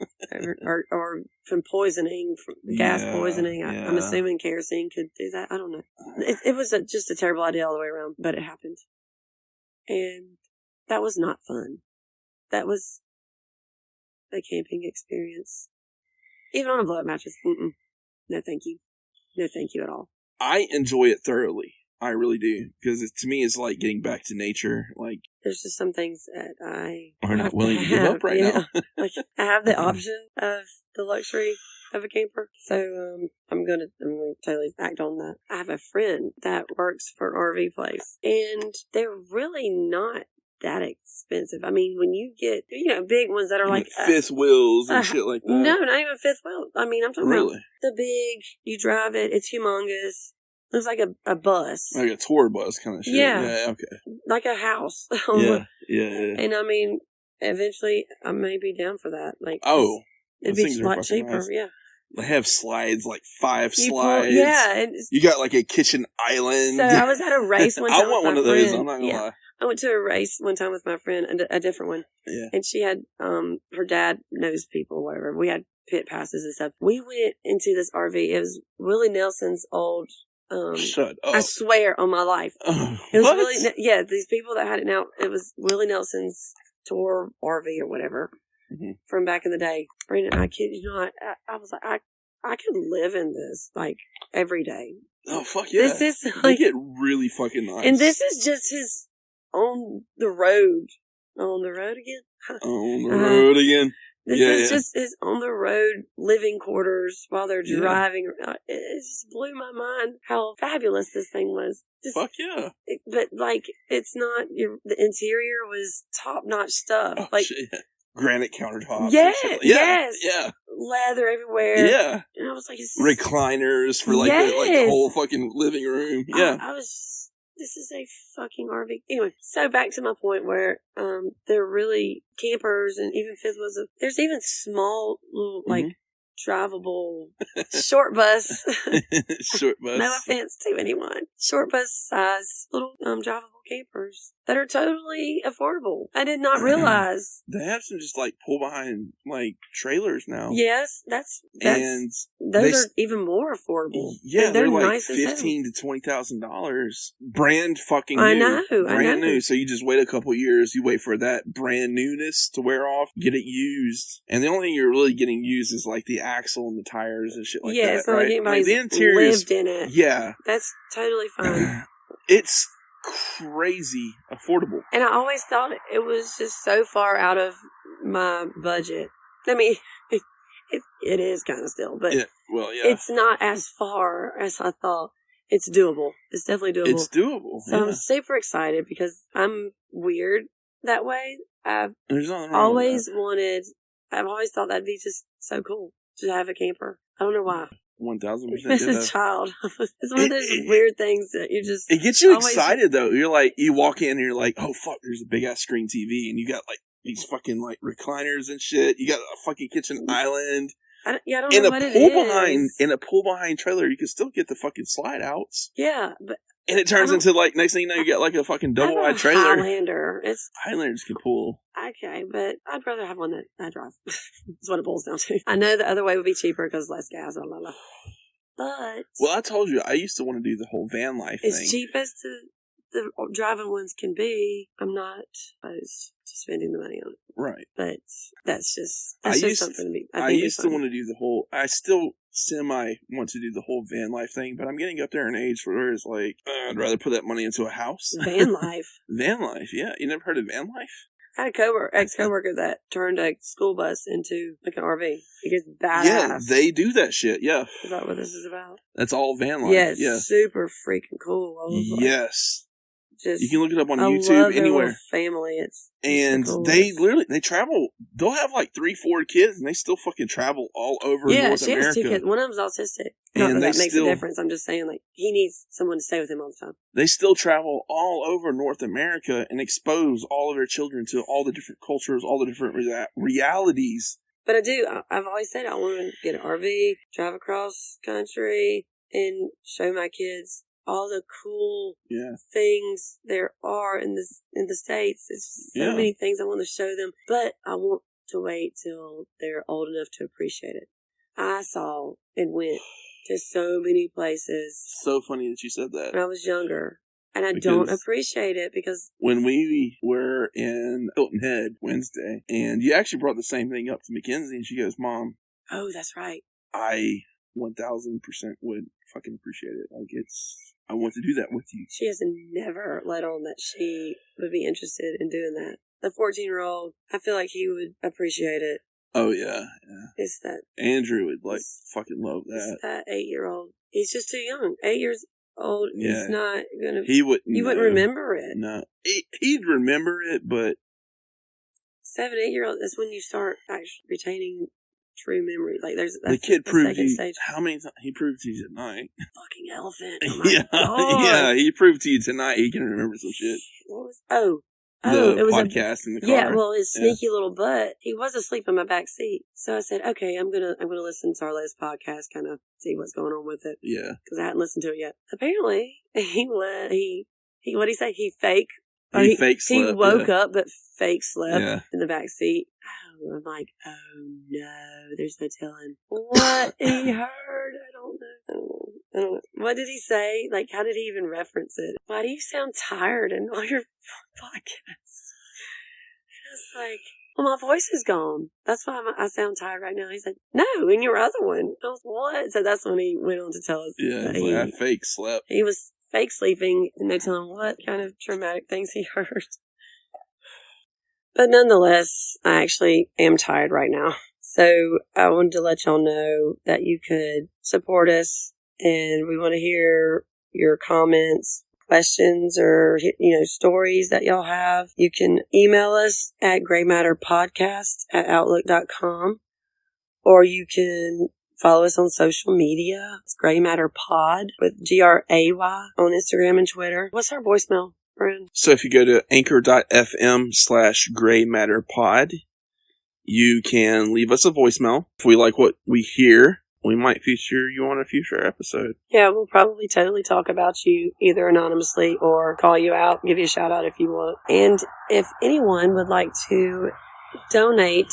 or from poisoning, from gas poisoning. I'm assuming kerosene could do that. I don't know. It was just a terrible idea all the way around, but it happened. And that was not fun. That was a camping experience. Even on a blow-up mattress. No, thank you. No, thank you at all. I enjoy it thoroughly. I really do. Because to me, it's like getting back to nature. Like, there's just some things that I are not willing to give up right now. Like, I have the option of the luxury of a camper. So, I'm going to totally act on that. I have a friend that works for an RV place. And they're really not that expensive. I mean, when you get, big ones that are like fifth wheels and shit like that. No, not even fifth wheel. I mean, I'm talking about the big, you drive it, it's humongous. Looks like a bus. Like a tour bus kind of shit. Yeah, okay. Like a house. Yeah. And I mean, eventually I may be down for that. Like, it'd be a lot cheaper, nice. Yeah. They have slides, like 5 slides. And you got like a kitchen island. So I was at a race one time. I want one of those, I'm not gonna lie. I went to a race one time with my friend, a different one. Yeah. And she had, her dad knows people, whatever. We had pit passes and stuff. We went into this RV. It was Willie Nelson's old, shut up. I swear on my life. It was really, these people that had it now, it was Willie Nelson's tour RV or whatever from back in the day. Brandon, I kid you not, I was like, I could live in this, like, every day. Oh, fuck yeah. This is like, they get really fucking nice. And this is just his on the road. On the road again? On the road again. This is just his on the road living quarters while they're driving. It just blew my mind how fabulous this thing was. Fuck yeah. But, like, it's not, the interior was top-notch stuff. Oh, like, shit. Granite countertops. Yes. Yeah. Leather everywhere. Yeah. And I was like, recliners for, like, the whole fucking living room. Yeah. I was this is a fucking RV. Anyway, so back to my point where they're really campers, and even fifth was there's even small little like drivable short bus. Short bus. No offense to anyone. Short bus size little drivable campers that are totally affordable. I did not realize they have some just like pull behind like trailers now. Yes, and those are even more affordable. Yeah, they're like nice $15,000 to $20,000. Brand fucking new. I know. Brand new. So you just wait a couple years. You wait for that brand newness to wear off. Get it used, and the only thing you're really getting used is like the axle and the tires and shit like that. It's not right? like anybody's the interior lived in it. Yeah, that's totally fine. It's crazy affordable. And I always thought it was just so far out of my budget. I mean, it is kind of still, but it's not as far as I thought. It's doable. It's definitely doable. It's doable. So I'm super excited because I'm weird that way. I've always thought that'd be just so cool to have a camper. I don't know why. 1,000%. As a child, it's one of those weird things that you just. It gets you excited though. You're like, you walk in and you're like, oh fuck, there's a big ass screen TV, and you got like these fucking like recliners and shit. You got a fucking kitchen island. I don't know what it is. In a pull behind trailer, you can still get the fucking slide outs. Yeah, but. And it turns into like, next thing you know, you got like a fucking double wide trailer. Highlander. Highlanders can pull. Okay, but I'd rather have one that I drive. That's what it boils down to. I know the other way would be cheaper because less gas, blah, blah, blah. But. Well, I told you, I used to want to do the whole van life thing. As cheap as the driving ones can be, I'm not opposed to spending the money on it. Right. But that's just something to me. I used to want to do the whole, I still semi want to do the whole van life thing, but I'm getting up there in age where it's like, I'd rather put that money into a house. Van life? Van life, yeah. You never heard of van life? I had a ex-coworker that turned a school bus into like an RV. It gets badass. Yeah, they do that shit, yeah. Is that what this is about? That's all van life. Yeah, it's super freaking cool. Yes. Just, you can look it up on YouTube, anywhere. Family, and they literally, they travel, they'll have like 3-4 kids and they still fucking travel all over North America. Yeah, she has 2 kids. One of them's autistic. Not that makes a difference. I'm just saying, like, he needs someone to stay with him all the time. They still travel all over North America and expose all of their children to all the different cultures, all the different realities. But I've always said I want to get an RV, drive across country, and show my kids all the cool things there are in the States. It's so many things I want to show them, but I want to wait till they're old enough to appreciate it. I saw and went to so many places. So funny that you said that. When I was younger. And I don't appreciate it because... When we were in Hilton Head Wednesday, and you actually brought the same thing up to Mackenzie, and she goes, Mom. Oh, that's right. I 1000% would fucking appreciate it. Like, I want to do that with you. She has never let on that she would be interested in doing that. The 14-year-old, I feel like he would appreciate it. Oh, yeah. It's that... Andrew would, fucking love that. It's that 8-year-old. He's just too young. 8 years old. He's not gonna... He wouldn't... You wouldn't remember it. No. He'd remember it, but... 7, 8-year-old, that's when you start actually retaining true memory. Like, that's the kid proved stage. How many times he proved to you tonight? Fucking elephant. Oh my God. Yeah, he proved to you tonight he can remember some shit. What was... it was podcast in the car. Yeah, well, his sneaky little butt. He was asleep in my back seat, so I said, "Okay, I'm gonna listen to our latest podcast, kind of see what's going on with it." Yeah, because I hadn't listened to it yet. Apparently, he what did he say? He fake slept. He woke up but fake slept in the back seat. Oh, I'm like, oh no, there's no telling what he heard. I don't know. What did he say? Like, how did he even reference it? Why do you sound tired in all your podcasts? And it's like, well, my voice is gone. That's why I sound tired right now. He said, no, in your other one. I was, what? So that's when he went on to tell us. Yeah, I fake slept. He was fake sleeping, and no telling what kind of traumatic things he heard. But nonetheless, I actually am tired right now. So I wanted to let y'all know that you could support us, and we want to hear your comments, questions, or, stories that y'all have. You can email us at graymatterpodcast@outlook.com, or you can follow us on social media. It's Gray Matter Pod with GRAY on Instagram and Twitter. What's our voicemail, Bran? So if you go to anchor.fm/graymatterpod, you can leave us a voicemail. If we like what we hear, we might feature you on a future episode. Yeah, we'll probably totally talk about you either anonymously or call you out, give you a shout out if you want. And if anyone would like to donate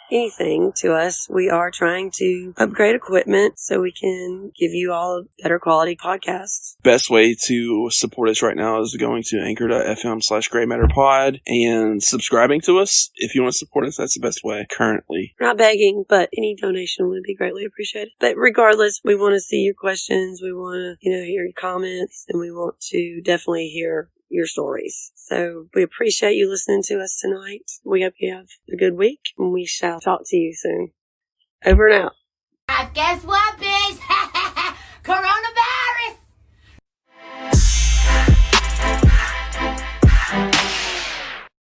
anything to us, we are trying to upgrade equipment so we can give you all a better quality podcasts. Best way to support us right now is going to anchor.fm/graymatterpod and subscribing to us. If you want to support us, that's the best way currently. We're not begging, but any donation would be greatly appreciated. But regardless, we want to see your questions. We want to, hear your comments, and we want to definitely hear your stories. So we appreciate you listening to us tonight. We hope you have a good week, and we shall talk to you soon. Over and out. Guess what, bitch? Corona.